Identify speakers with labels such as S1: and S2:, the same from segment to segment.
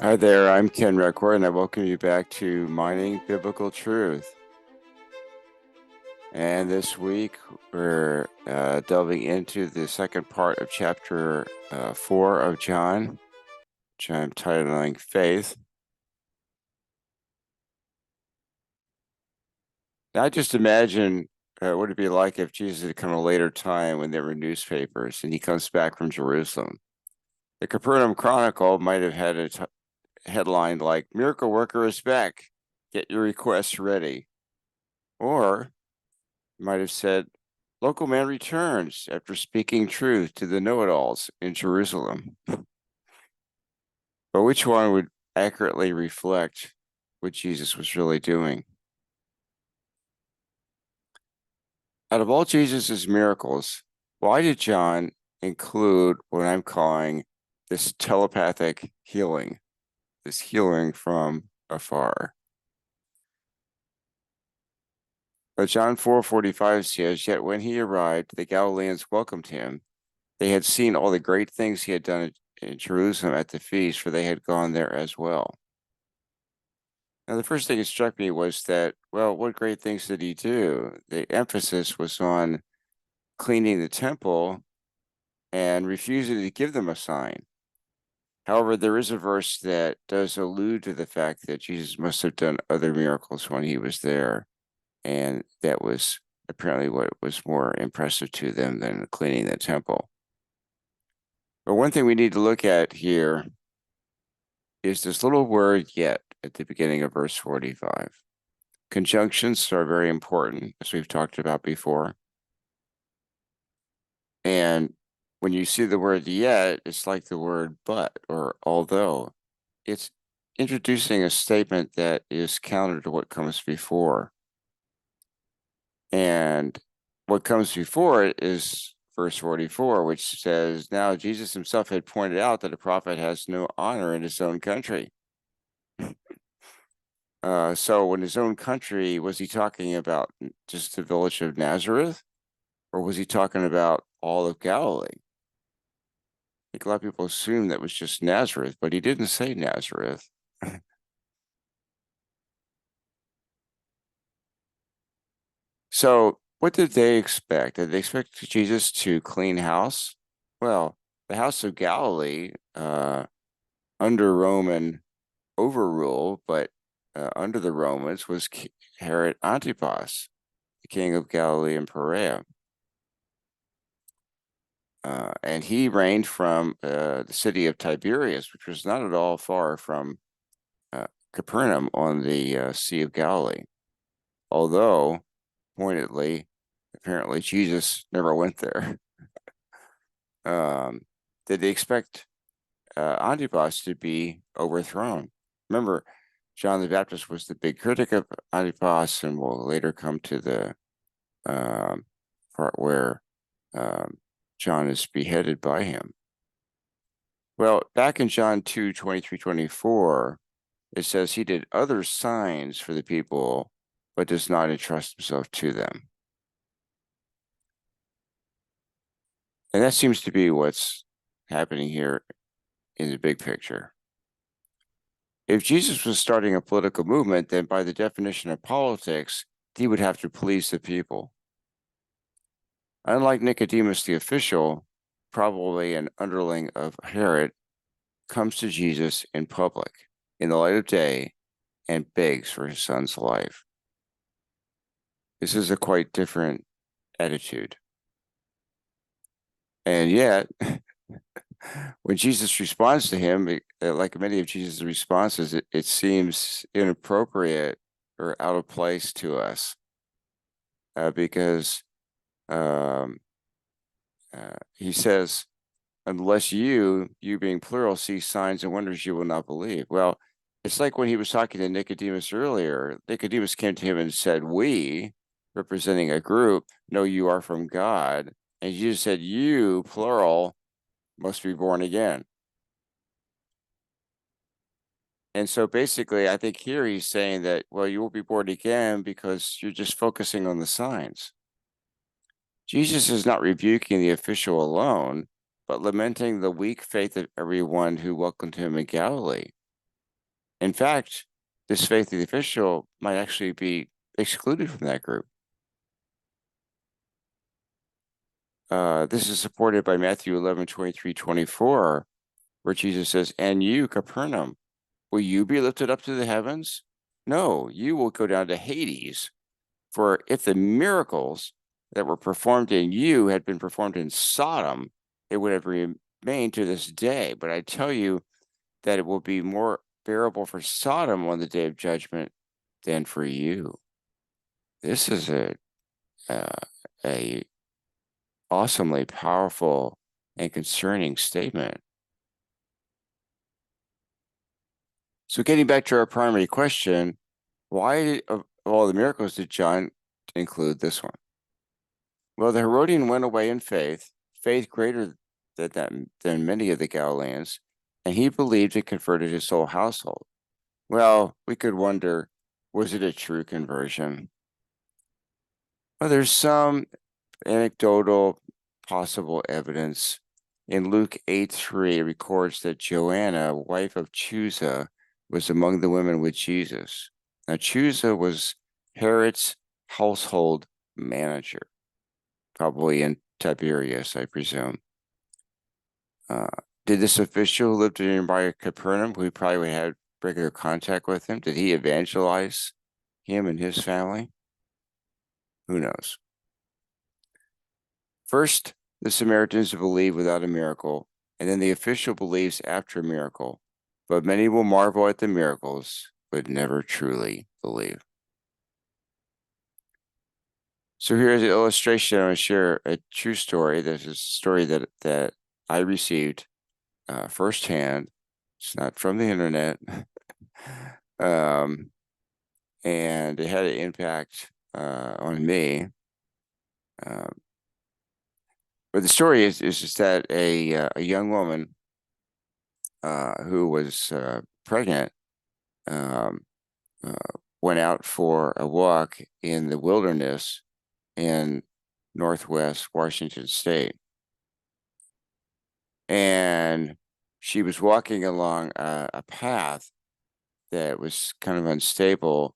S1: Hi there, I'm Ken Record, and I welcome you back to Mining Biblical Truth. And this week, we're delving into the second part of chapter 4 of John, which I'm titling Faith. Now, I just imagine what it'd be like if Jesus had come a later time when there were newspapers and he comes back from Jerusalem. The Capernaum Chronicle might have had a headline like, "Miracle Worker is back, get your requests ready." Or might have said, "Local man returns after speaking truth to the know-it-alls in Jerusalem." But which one would accurately reflect what Jesus was really doing? Out of all Jesus's miracles, why did John include what I'm calling this telepathic healing, this healing from afar? But John 4:45 says, "Yet when he arrived, the Galileans welcomed him. They had seen all the great things he had done in Jerusalem at the feast, for they had gone there as well." Now, the first thing that struck me was that, well, what great things did he do? The emphasis was on cleaning the temple and refusing to give them a sign. However, there is a verse that does allude to the fact that Jesus must have done other miracles when he was there, and that was apparently what was more impressive to them than cleaning the temple. But one thing we need to look at here is this little word "yet" at the beginning of verse 45. Conjunctions are very important, as we've talked about before. And when you see the word "yet," it's like the word "but" or "although." It's introducing a statement that is counter to what comes before. And what comes before it is verse 44, which says, "Now Jesus himself had pointed out that a prophet has no honor in his own country." So in his own country, was he talking about just the village of Nazareth, or was he talking about all of Galilee? I think a lot of people assume that was just Nazareth, but he didn't say Nazareth. So what did they expect? Did they expect Jesus to clean house? Well, the house of Galilee, under Roman overrule, but under the Romans, was Herod Antipas, the king of Galilee and Perea. And he reigned from the city of Tiberias, which was not at all far from Capernaum on the Sea of Galilee. Although, pointedly, apparently Jesus never went there. Did they expect Antipas to be overthrown? Remember, John the Baptist was the big critic of Antipas, and will later come to the part where John is beheaded by him. Well, back in John 2:23-24, it says he did other signs for the people, but does not entrust himself to them. And that seems to be what's happening here in the big picture. If Jesus was starting a political movement, then by the definition of politics, he would have to please the people. Unlike Nicodemus the official, probably an underling of Herod, comes to Jesus in public, in the light of day, and begs for his son's life. This is a quite different attitude. And yet, when Jesus responds to him, like many of Jesus' responses, it seems inappropriate or out of place to us because he says, "Unless you being plural, see signs and wonders, you will not believe." Well, it's like when he was talking to Nicodemus earlier. Nicodemus came to him and said, "We," representing a group, "know you are from God." And Jesus said, "You," plural, "must be born again." And so basically, I think here he's saying that, well, you will be born again because you're just focusing on the signs. Jesus is not rebuking the official alone, but lamenting the weak faith of everyone who welcomed him in Galilee. In fact, this faithful official might actually be excluded from that group. This is supported by Matthew 11:23-24, where Jesus says, "And you, Capernaum, will you be lifted up to the heavens? No, you will go down to Hades. For if the miracles that were performed in you had been performed in Sodom, it would have remained to this day. But I tell you that it will be more bearable for Sodom on the day of judgment than for you." This is uh, a awesomely powerful and concerning statement. So getting back to our primary question, why of all the miracles did John include this one? Well, the Herodian went away in faith greater than many of the Galileans, and he believed and converted his whole household. Well, we could wonder, was it a true conversion? Well, there's some anecdotal possible evidence. In Luke 8:3, it records that Joanna, wife of Chusa, was among the women with Jesus. Now, Chusa was Herod's household manager, probably in Tiberias, I presume. Uh, did this official who lived in nearby Capernaum, who probably would have regular contact with him, did he evangelize him and his family? Who knows? First, the Samaritans believe without a miracle, and then the official believes after a miracle. But many will marvel at the miracles, but never truly believe. So here's an illustration. I want to share a true story. This is a story that I received firsthand. It's not from the internet. And it had an impact on me. But the story is just that a young woman who was pregnant um, uh, went out for a walk in the wilderness in Northwest Washington State. And she was walking along a path that was kind of unstable,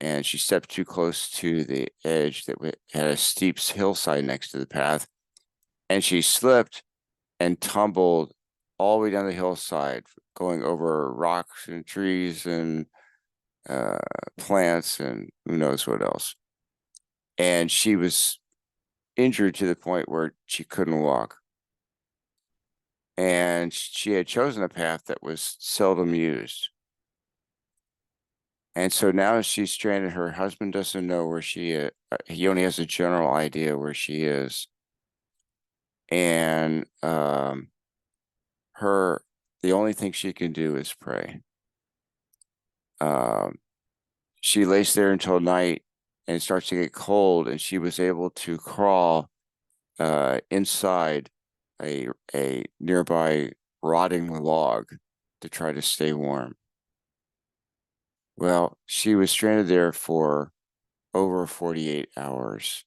S1: and she stepped too close to the edge that had a steep hillside next to the path, and she slipped and tumbled all the way down the hillside, going over rocks and trees and plants and who knows what else. And she was injured to the point where she couldn't walk. And she had chosen a path that was seldom used. And so now she's stranded. Her husband doesn't know where she is. He only has a general idea where she is. And the only thing she can do is pray. She lays there until night, and it starts to get cold, and she was able to crawl inside a nearby rotting log to try to stay warm. Well, she was stranded there for over 48 hours.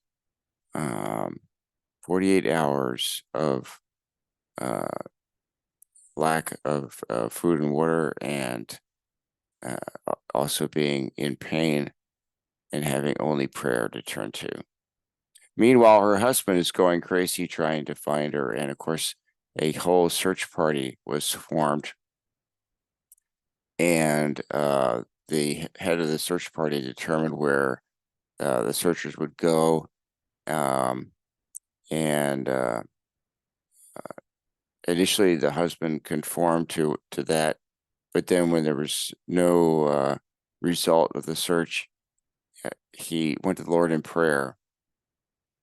S1: 48 hours of uh, lack of food and water, and also being in pain and having only prayer to turn to. Meanwhile, her husband is going crazy trying to find her. And of course, a whole search party was formed. And the head of the search party determined where the searchers would go. And initially, the husband conformed to that. But then when there was no result of the search, he went to the Lord in prayer.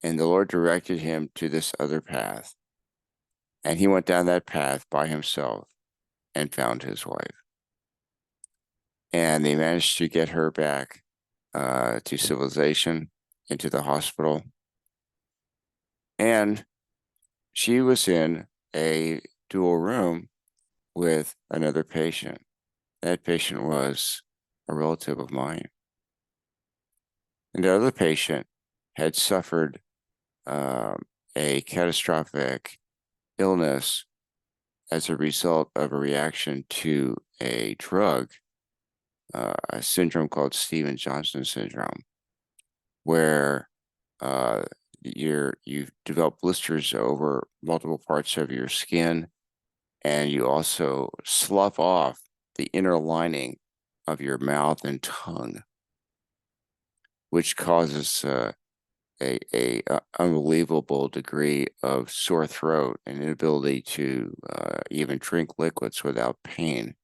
S1: And the Lord directed him to this other path. And he went down that path by himself and found his wife. And they managed to get her back to civilization, into the hospital. And she was in a dual room with another patient. That patient was a relative of mine. And the other patient had suffered a catastrophic illness as a result of a reaction to a drug a syndrome called Stevens-Johnson syndrome, where uh, you develop blisters over multiple parts of your skin, and you also slough off the inner lining of your mouth and tongue, which causes a unbelievable degree of sore throat and inability to even drink liquids without pain.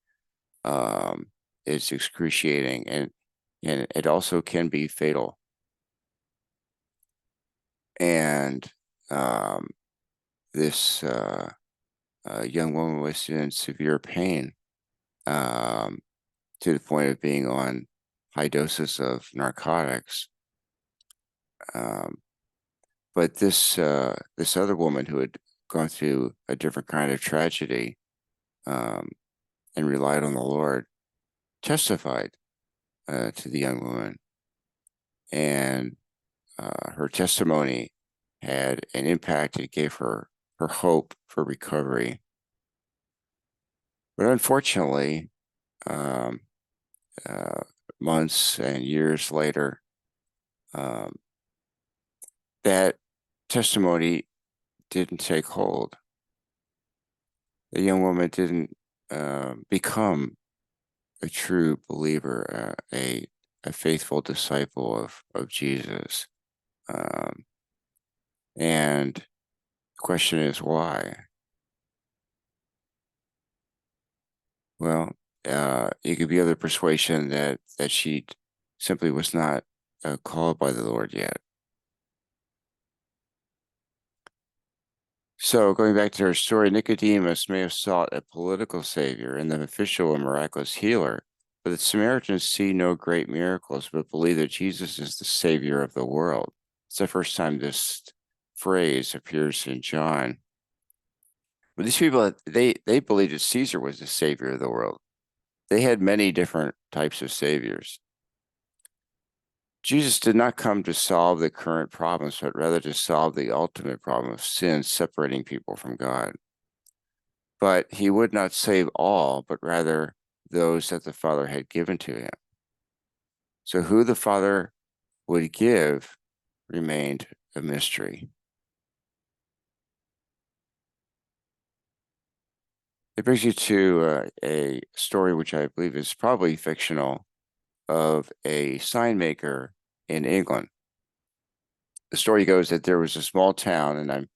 S1: Um, it's excruciating, and it also can be fatal. And um, this young woman was in severe pain, um, to the point of being on high doses of narcotics. Um, but this other woman who had gone through a different kind of tragedy, um, and relied on the Lord, testified to the young woman, and her testimony had an impact. It gave her hope for recovery. But unfortunately, um, uh, months and years later, um, that testimony didn't take hold. The young woman didn't become a true believer, a faithful disciple of Jesus. Um, and the question is why? Well, it could be other persuasion that she simply was not called by the Lord yet. So going back to her story, Nicodemus may have sought a political savior and the official and miraculous healer, but the Samaritans see no great miracles, but believe that Jesus is the savior of the world. It's the first time this phrase appears in John. But these people, they believed that Caesar was the savior of the world. They had many different types of saviors. Jesus did not come to solve the current problems, but rather to solve the ultimate problem of sin separating people from God. But he would not save all, but rather those that the Father had given to him. So who the Father would give remained a mystery. It brings you to a story which I believe is probably fictional, of a sign maker in England. The story goes that there was a small town, and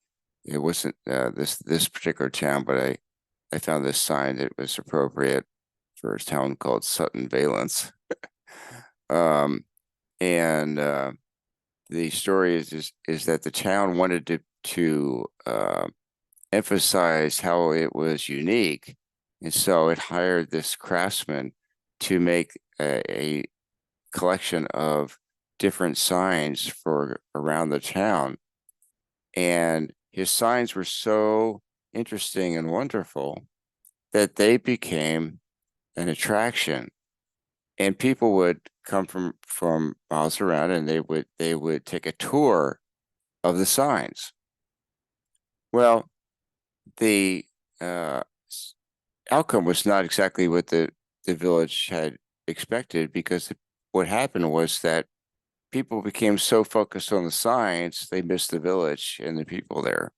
S1: it wasn't this particular town, but I found this sign that was appropriate for a town called Sutton Valence. Um, and the story is that the town wanted to emphasize how it was unique, and so it hired this craftsman to make a collection of different signs for around the town. And his signs were so interesting and wonderful that they became an attraction. And people would come from miles around, and they would take a tour of the signs. Well, the uh, outcome was not exactly what the village had expected, because what happened was that people became so focused on the signs, they missed the village and the people there.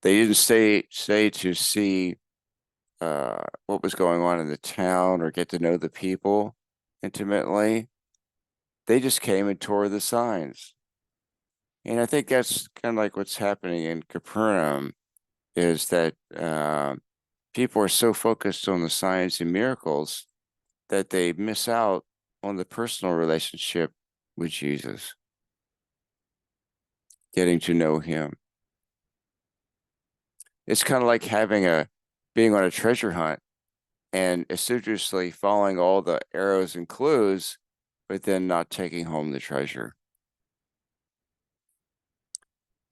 S1: They didn't stay to see what was going on in the town or get to know the people intimately. They just came and tore the signs. And I think that's kind of like what's happening in Capernaum, is that people are so focused on the signs and miracles that they miss out on the personal relationship with Jesus, getting to know him. It's kind of like being on a treasure hunt and assiduously following all the arrows and clues, but then not taking home the treasure.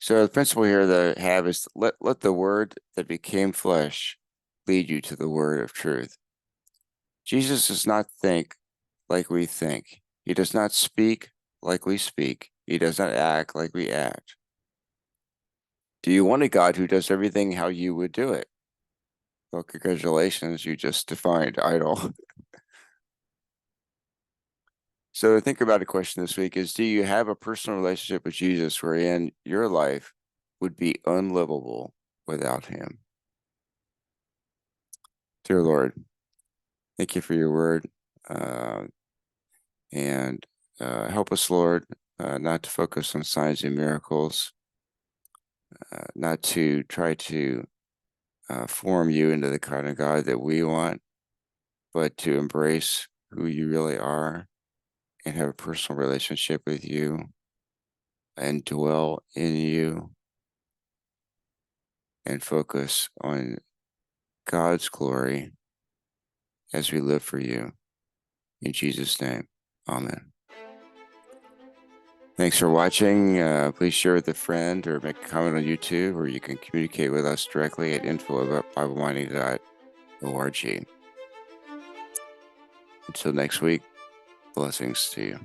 S1: So the principle here that I have is let the word that became flesh lead you to the word of truth. Jesus does not think like we think. He does not speak like we speak. He does not act like we act. Do you want a God who does everything how you would do it? Well, congratulations, you just defined idol. So think about a question this week is, do you have a personal relationship with Jesus wherein your life would be unlivable without him? Dear Lord, thank you for your word. Uh, and help us, Lord, not to focus on signs and miracles, not to try to form you into the kind of God that we want, but to embrace who you really are and have a personal relationship with you and dwell in you and focus on God's glory as we live for you. In Jesus' name, amen. Thanks for watching. Please share with a friend or make a comment on YouTube, or you can communicate with us directly at info@biblemining.org. Until next week, blessings to you.